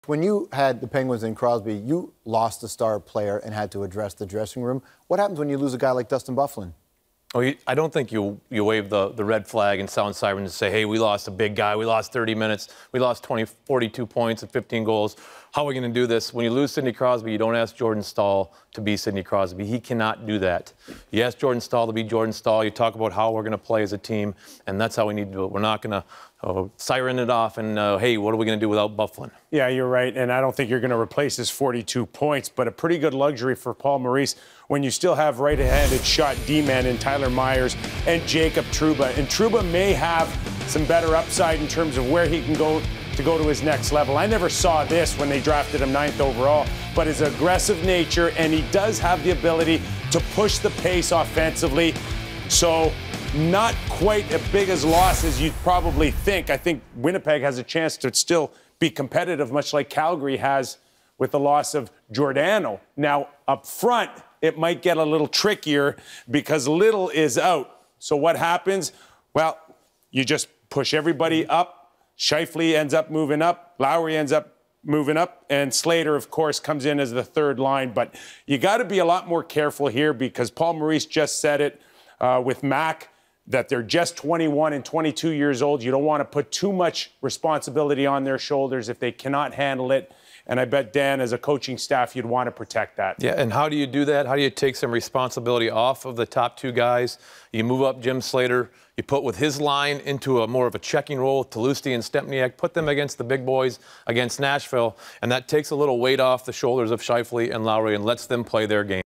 When you had the Penguins and Crosby, you lost a star player and had to address the dressing room. What happens when you lose a guy like Dustin Byfuglien? Oh, I don't think you wave the red flag and sound sirens and say, hey, we lost a big guy. We lost 30 minutes. We lost 42 points and 15 goals. How are we going to do this? When you lose Sidney Crosby, you don't ask Jordan Staal to be Sidney Crosby. He cannot do that. You ask Jordan Staal to be Jordan Staal. You talk about how we're going to play as a team, and that's how we need to do it. We're not going to siren it off and, hey, what are we going to do without Byfuglien? Yeah, you're right, and I don't think you're going to replace his 42 points, but a pretty good luxury for Paul Maurice when you still have right-handed shot D-man in Tyler Myers and Jacob Trouba. And Trouba may have some better upside in terms of where he can go to his next level. I never saw this when they drafted him 9th overall, but his aggressive nature, and he does have the ability to push the pace offensively. So not quite as big as loss as you'd probably think. I think Winnipeg has a chance to still be competitive, much like Calgary has with the loss of Giordano. Now, up front, it might get a little trickier because Little is out. So what happens? Well, you just push everybody up. Scheifele ends up moving up. Lowry ends up moving up. And Slater, of course, comes in as the third line. But you got to be a lot more careful here because Paul Maurice just said it with Mac, that they're just 21 and 22 years old. You don't want to put too much responsibility on their shoulders if they cannot handle it. And I bet, Dan, as a coaching staff, you'd want to protect that. Yeah, and how do you do that? How do you take some responsibility off of the top two guys? You move up Jim Slater. You put with his line into a more of a checking role with Tulowitzki and Stempniak. Put them against the big boys against Nashville. And that takes a little weight off the shoulders of Scheifele and Lowry and lets them play their game.